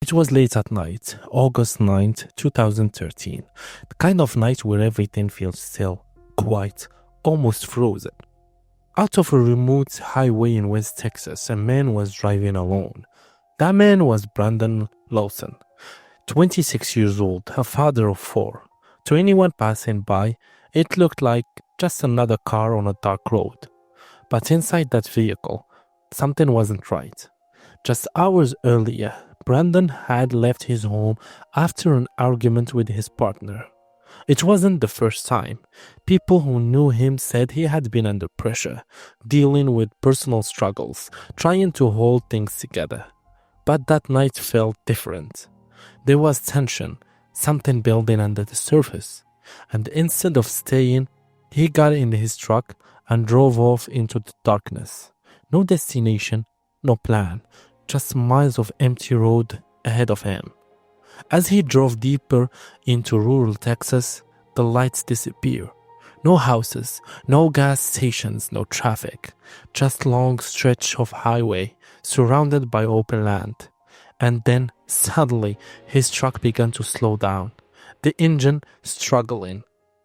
It was late at night, August 9th, 2013, the kind of night where everything feels still, quiet, almost frozen. Out of a remote highway in West Texas, a man was driving alone. That man was Brandon Lawson, 26 years old, a father of four. To anyone passing by, it looked like just another car on a dark road. But inside that vehicle, something wasn't right. Just hours earlier, Brandon had left his home after an argument with his partner. It wasn't the first time. People who knew him said he had been under pressure, dealing with personal struggles, trying to hold things together. But that night felt different. There was tension, something building under the surface. And instead of staying, he got in his truck and drove off into the darkness. No destination, no plan, just miles of empty road ahead of him. As he drove deeper into rural Texas, the lights disappeared. No houses, no gas stations, no traffic, just long stretch of highway surrounded by open land. And then, suddenly, his truck began to slow down, the engine struggling,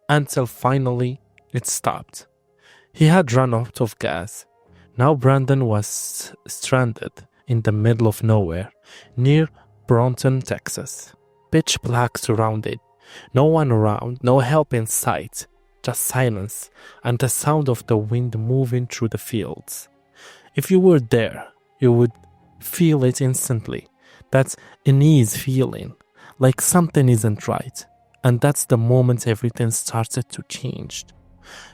until finally it stopped. He had run out of gas. Now Brandon was stranded in the middle of nowhere, near Bronson, Texas. Pitch black surrounded. No one around, no help in sight, just silence and the sound of the wind moving through the fields. If you were there, you would feel it instantly. That's an ease feeling, like something isn't right. And that's the moment everything started to change.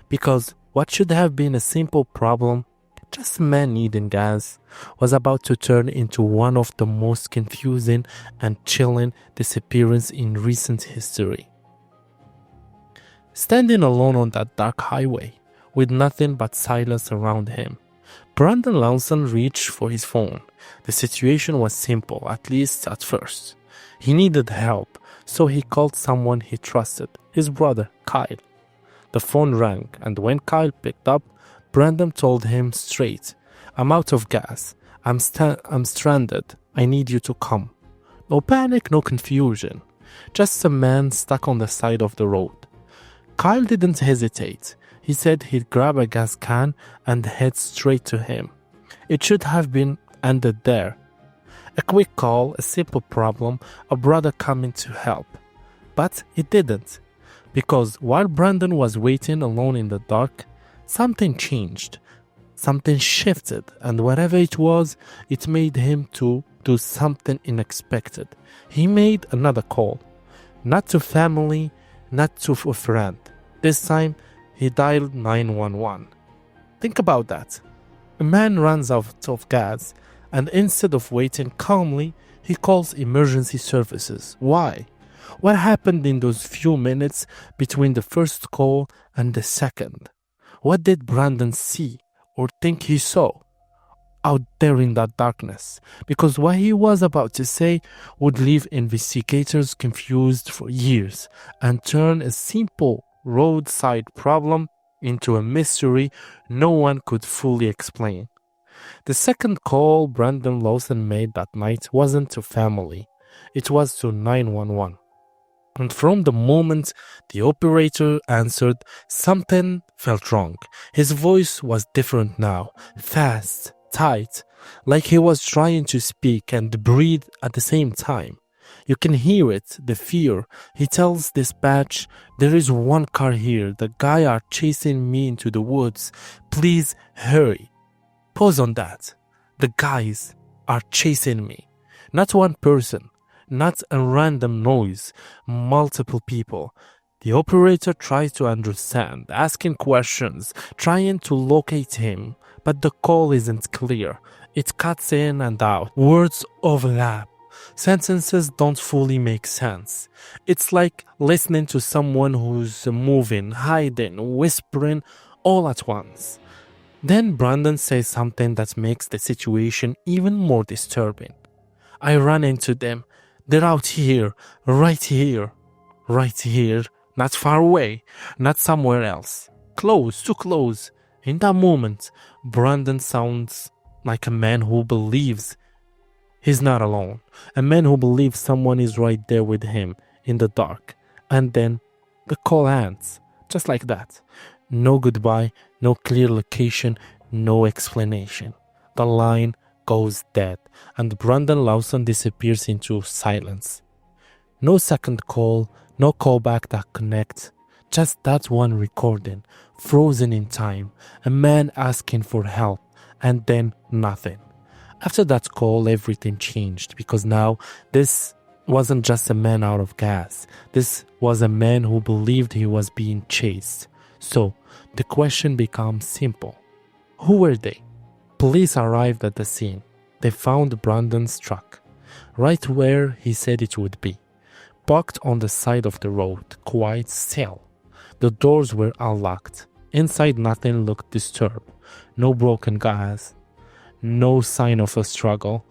Because what should have been a simple problem, just a man needing gas, was about to turn into one of the most confusing and chilling disappearances in recent history. Standing alone on that dark highway, with nothing but silence around him, Brandon Lawson reached for his phone. The situation was simple, at least at first. He needed help, so he called someone he trusted, his brother, Kyle. The phone rang, and when Kyle picked up, Brandon told him straight, "I'm out of gas. I'm stranded. I need you to come." No panic, no confusion. Just a man stuck on the side of the road. Kyle didn't hesitate. He said he'd grab a gas can and head straight to him. It should have been ended there. A quick call, a simple problem, a brother coming to help. But it didn't. Because while Brandon was waiting alone in the dark, something changed. Something shifted, and whatever it was, it made him to do something unexpected. He made another call. Not to family, not to a friend. This time, he dialed 911. Think about that. A man runs out of gas, and instead of waiting calmly, he calls emergency services. Why? What happened in those few minutes between the first call and the second? What did Brandon see or think he saw out there in that darkness? Because what he was about to say would leave investigators confused for years and turn a simple roadside problem into a mystery no one could fully explain. The second call Brandon Lawson made that night wasn't to family. It was to 911. And from the moment the operator answered, something felt wrong. His voice was different now, fast, tight, like he was trying to speak and breathe at the same time. You can hear it, the fear. He tells dispatch, "There is one car here. The guy are chasing me into the woods. Please hurry." Pause on that. The guys are chasing me. Not one person. Not a random noise, multiple people. The operator tries to understand, asking questions, trying to locate him, but the call isn't clear. It cuts in and out. Words overlap. Sentences don't fully make sense. It's like listening to someone who's moving, hiding, whispering all at once. Then Brandon says something that makes the situation even more disturbing. "I ran into them. They're out here, right here, not far away, not somewhere else. Close, too close." In that moment, Brandon sounds like a man who believes He's not alone. A man who believes someone is right there with him in the dark. And then the call ends. Just like that. No goodbye, no clear location, no explanation. The line goes dead, and Brandon Lawson disappears into silence. No second call, no callback that connects. Just that one recording, frozen in time. A man asking for help, and then nothing. After that call, everything changed, because now this wasn't just a man out of gas. This was a man who believed he was being chased. So, the question becomes simple. Who were they? Police arrived at the scene. They found Brandon's truck, right where he said it would be, parked on the side of the road, quite still. The doors were unlocked. Inside, nothing looked disturbed. No broken glass, no sign of a struggle.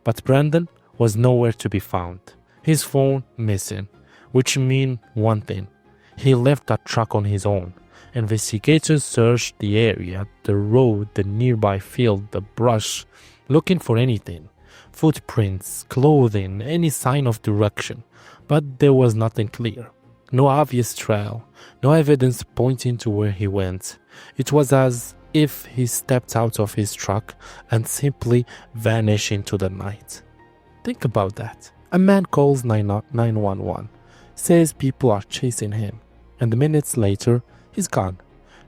But Brandon was nowhere to be found. His phone missing, which means one thing. He left that truck on his own. Investigators searched the area, the road, the nearby field, the brush, looking for anything. Footprints, clothing, any sign of direction. But there was nothing clear. No obvious trail, no evidence pointing to where he went. It was as if he stepped out of his truck and simply vanished into the night. Think about that. A man calls 911, says people are chasing him, and minutes later, he's gone.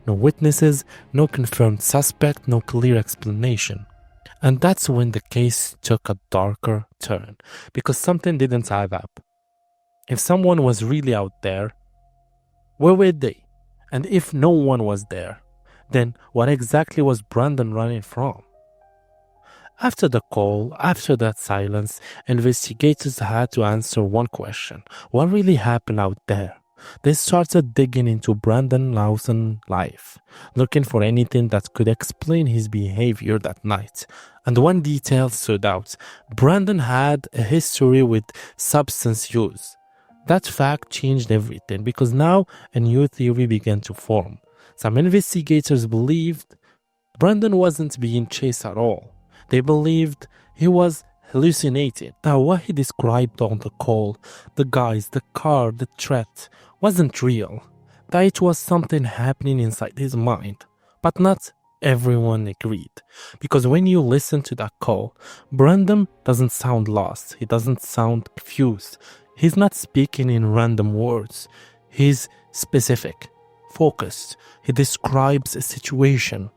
No witnesses, no confirmed suspect, no clear explanation. And that's when the case took a darker turn, because something didn't add up. If someone was really out there, where were they? And if no one was there, then what exactly was Brandon running from? After the call, after that silence, investigators had to answer one question. What really happened out there? They started digging into Brandon Lawson's life, looking for anything that could explain his behavior that night. And one detail stood out. Brandon had a history with substance use. That fact changed everything, because now a new theory began to form. Some investigators believed Brandon wasn't being chased at all. They believed he was hallucinating. Now, what he described on the call, the guys, the car, the threat, wasn't real. That it was something happening inside his mind. But not everyone agreed. Because when you listen to that call, Brandon doesn't sound lost. He doesn't sound confused. He's not speaking in random words. He's specific, focused. He describes a situation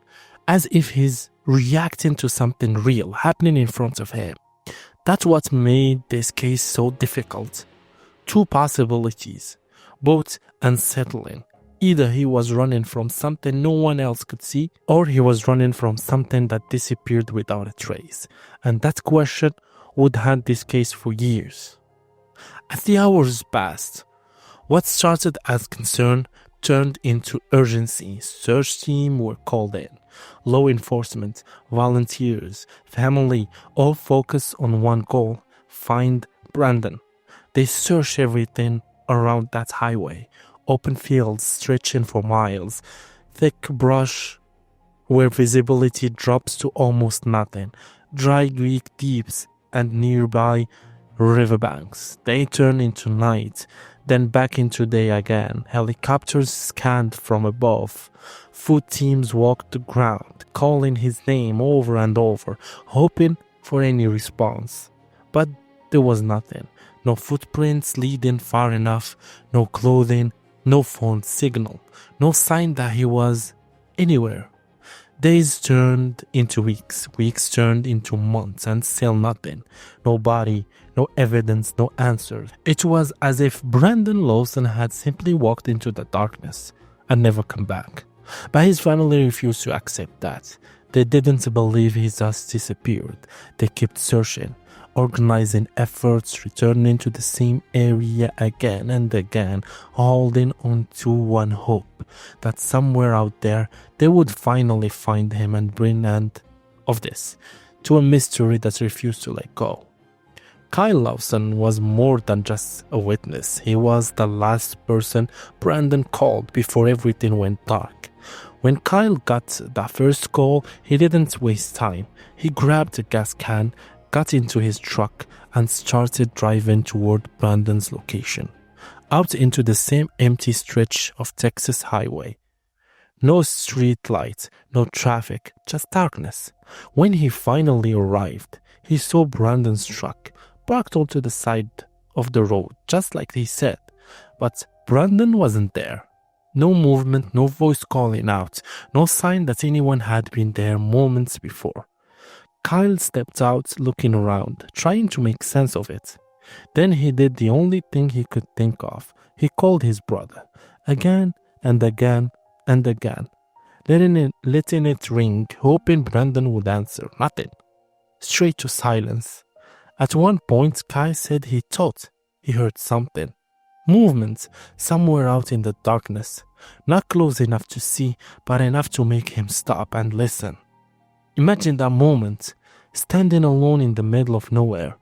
as if he's reacting to something real happening in front of him. That's what made this case so difficult. Two possibilities, both unsettling. Either he was running from something no one else could see, or he was running from something that disappeared without a trace. And that question would haunt this case for years. As the hours passed, what started as concern turned into urgency. Search teams were called in. Law enforcement, volunteers, family, all focused on one goal: find Brandon. They searched everything around that highway. Open fields stretching for miles, thick brush where visibility drops to almost nothing, dry creek deeps and nearby riverbanks. They turned into night, then back into day again. Helicopters scanned from above. Foot teams walked the ground, calling his name over and over, hoping for any response. But there was nothing. No footprints leading far enough, no clothing, no phone signal, no sign that he was anywhere. Days turned into weeks, weeks turned into months, and still nothing. No body, no evidence, no answers. It was as if Brandon Lawson had simply walked into the darkness and never come back. But his family refused to accept that. They didn't believe he just disappeared. They kept searching, organizing efforts, returning to the same area again and again, holding on to one hope that somewhere out there they would finally find him and bring an end of this to a mystery that refused to let go. Kyle Lawson was more than just a witness. He was the last person Brandon called before everything went dark. When Kyle got that first call, he didn't waste time. He grabbed a gas can, got into his truck and started driving toward Brandon's location, out into the same empty stretch of Texas highway. No street lights, no traffic, just darkness. When he finally arrived, he saw Brandon's truck parked onto the side of the road, just like he said. But Brandon wasn't there. No movement, no voice calling out, no sign that anyone had been there moments before. Kyle stepped out, looking around, trying to make sense of it. Then he did the only thing he could think of. He called his brother, again and again and again, letting it ring, hoping Brandon would answer. Nothing. Straight to silence. At one point, Kyle said he thought he heard something. Movement somewhere out in the darkness, not close enough to see, but enough to make him stop and listen. Imagine that moment, standing alone in the middle of nowhere,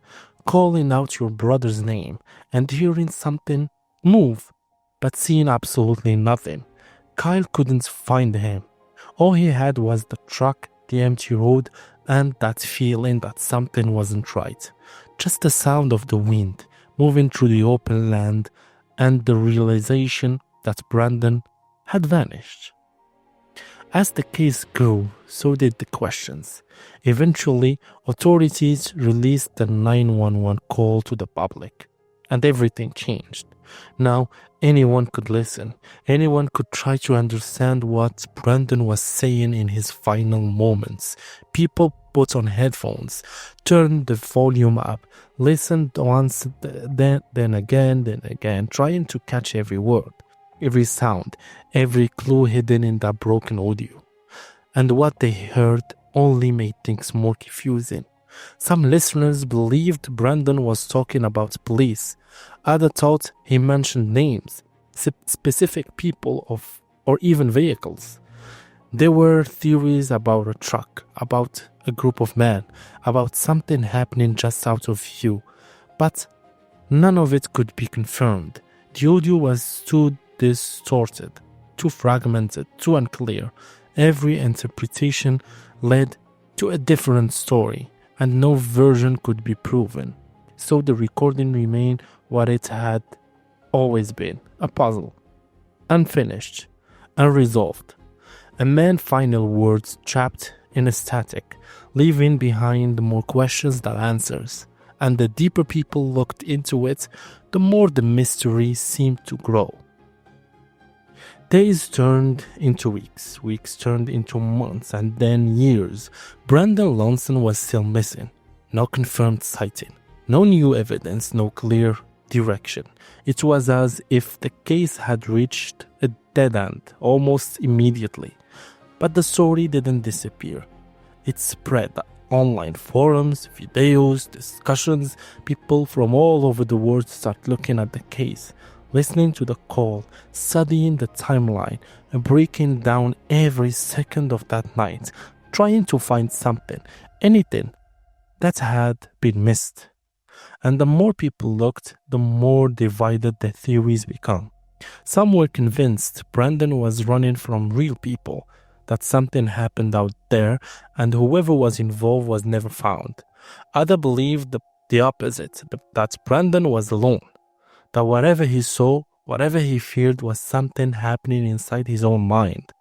calling out your brother's name and hearing something move, but seeing absolutely nothing. Kyle couldn't find him. All he had was the truck, the empty road, and that feeling that something wasn't right. Just the sound of the wind moving through the open land and the realization that Brandon had vanished. As the case grew, so did the questions. Eventually, authorities released the 911 call to the public, and everything changed. Now, anyone could listen. Anyone could try to understand what Brandon was saying in his final moments. People put on headphones, turned the volume up, listened once, then again, trying to catch every word, every sound, every clue hidden in that broken audio. And what they heard only made things more confusing. Some listeners believed Brandon was talking about police. Others thought he mentioned names, specific people or even vehicles. There were theories about a truck, about a group of men, about something happening just out of view. But none of it could be confirmed. The audio was too distorted, too fragmented, too unclear. Every interpretation led to a different story, and no version could be proven. So the recording remained what it had always been, a puzzle, unfinished, unresolved. A man's final words trapped in a static, leaving behind more questions than answers. And the deeper people looked into it, the more the mystery seemed to grow. Days turned into weeks, weeks turned into months, and then years. Brandon Lawson was still missing. No confirmed sighting, no new evidence, no clear direction. It was as if the case had reached a dead end almost immediately. But the story didn't disappear. It spread. Online forums, videos, discussions. People from all over the world start looking at the case, listening to the call, studying the timeline, and breaking down every second of that night, trying to find something, anything that had been missed. And the more people looked, the more divided the theories become. Some were convinced Brandon was running from real people, that something happened out there and whoever was involved was never found. Others believed the opposite, that Brandon was alone, that whatever he saw, whatever he feared was something happening inside his own mind.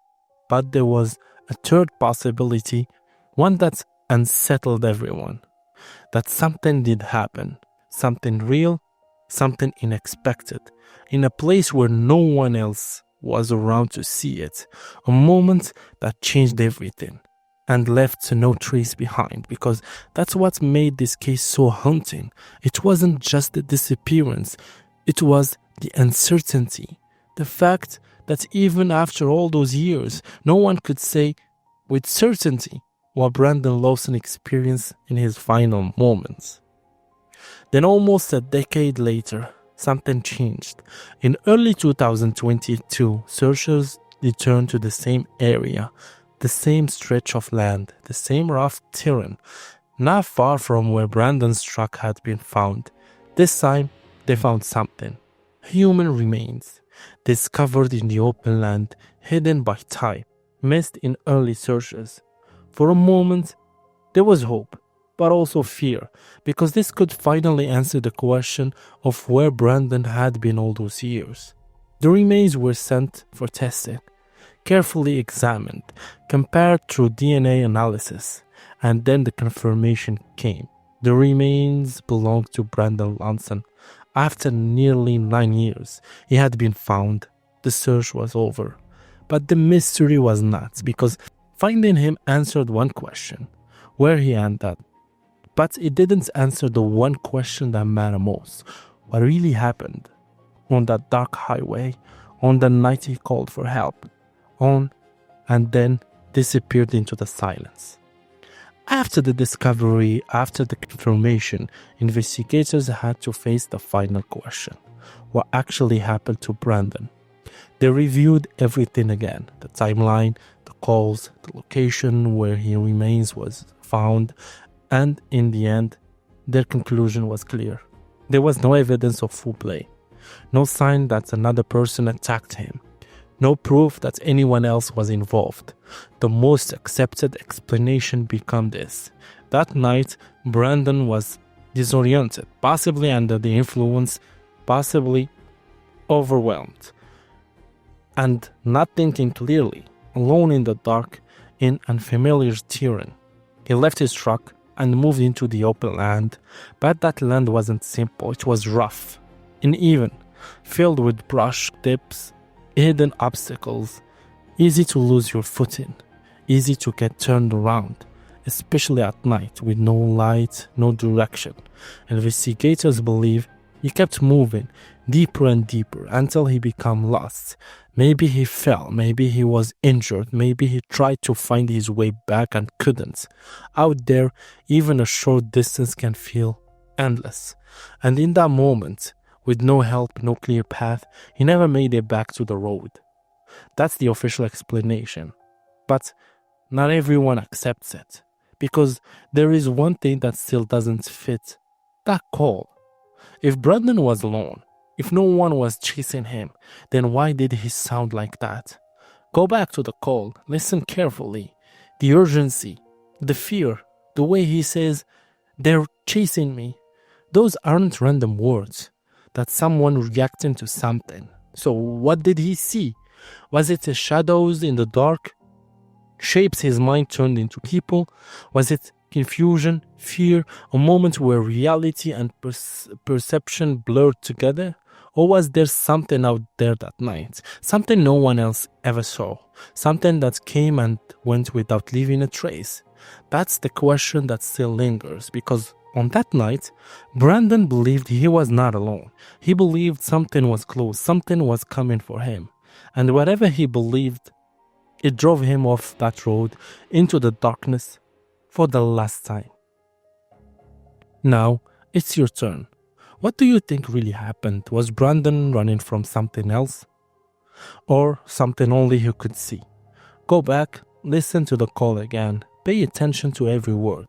But there was a third possibility, one that unsettled everyone, that something did happen, something real, something unexpected, in a place where no one else was around to see it, a moment that changed everything and left no trace behind, because that's what made this case so haunting. It wasn't just the disappearance, it was the uncertainty, the fact that even after all those years, no one could say with certainty what Brandon Lawson experienced in his final moments. Then almost a decade later, something changed. In early 2022, searchers returned to the same area, the same stretch of land, the same rough terrain, not far from where Brandon's truck had been found. This time, they found something. Human remains, discovered in the open land, hidden by time, missed in early searches. For a moment, there was hope. but also fear, because this could finally answer the question of where Brandon had been all those years. The remains were sent for testing, carefully examined, compared through DNA analysis, and then the confirmation came. The remains belonged to Brandon Lawson. After nearly 9 years, he had been found. The search was over. But the mystery was not, because finding him answered one question, where he ended. But it didn't answer the one question that mattered most. What really happened on that dark highway, on the night he called for help, and then disappeared into the silence. After the discovery, after the confirmation, investigators had to face the final question. What actually happened to Brandon? They reviewed everything again, the timeline, the calls, the location where his remains was found, and in the end, their conclusion was clear. There was no evidence of foul play, no sign that another person attacked him, no proof that anyone else was involved. The most accepted explanation became this. That night, Brandon was disoriented, possibly under the influence, possibly overwhelmed, and not thinking clearly, alone in the dark, in unfamiliar terrain. He left his truck and moved into the open land, but that land wasn't simple. It was rough, uneven, filled with brush, tips, hidden obstacles, easy to lose your footing, easy to get turned around, especially at night with no light, no direction. Investigators believe he kept moving deeper and deeper until he became lost. Maybe he fell, maybe he was injured, maybe he tried to find his way back and couldn't. Out there, even a short distance can feel endless. And in that moment, with no help, no clear path, he never made it back to the road. That's the official explanation. But not everyone accepts it, because there is one thing that still doesn't fit. That call. If Brandon was alone, if no one was chasing him, then why did he sound like that? Go back to the call, listen carefully. The urgency, the fear, the way he says, "They're chasing me." Those aren't random words. That's someone reacting to something. So what did he see? Was it the shadows in the dark? Shapes his mind turned into people? Was it confusion, fear, a moment where reality and perception blurred together? Or was there something out there that night? Something no one else ever saw? Something that came and went without leaving a trace? That's the question that still lingers, because on that night, Brandon believed he was not alone. He believed something was close, something was coming for him. And whatever he believed, it drove him off that road into the darkness for the last time. Now, it's your turn. What do you think really happened? Was Brandon running from something else? Or something only he could see? Go back, listen to the call again. Pay attention to every word,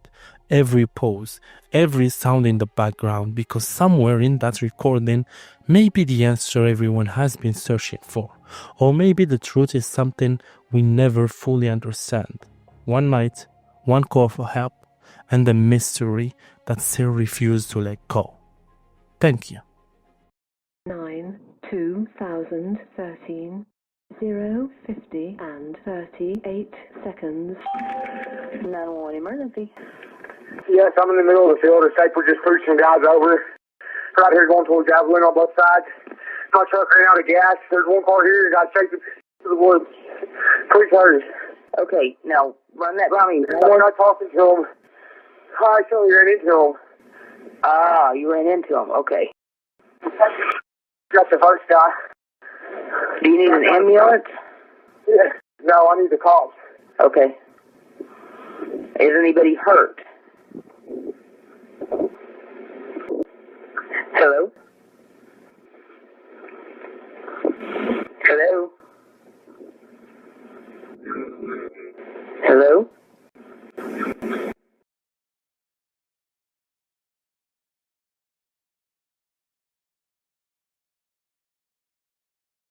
every pause, every sound in the background, because somewhere in that recording may be the answer everyone has been searching for. Or maybe the truth is something we never fully understand. One night, one call for help, and a mystery that still refused to let go. Thank you. 9/2013 0:50 and 38 seconds. 911 emergency. Yes, I'm in the middle of the field. The safe just pushed some guys over. Right here going towards Javelin on both sides. My truck ran out of gas. There's one car here. Got chasing to the woods. Please hurry. Okay, now run that by me. We're not talking to him. I actually ran into him. Ah, you ran into him. Okay. Got the first guy. Do you need an ambulance? Yeah. No, I need the cops. Okay. Is anybody hurt?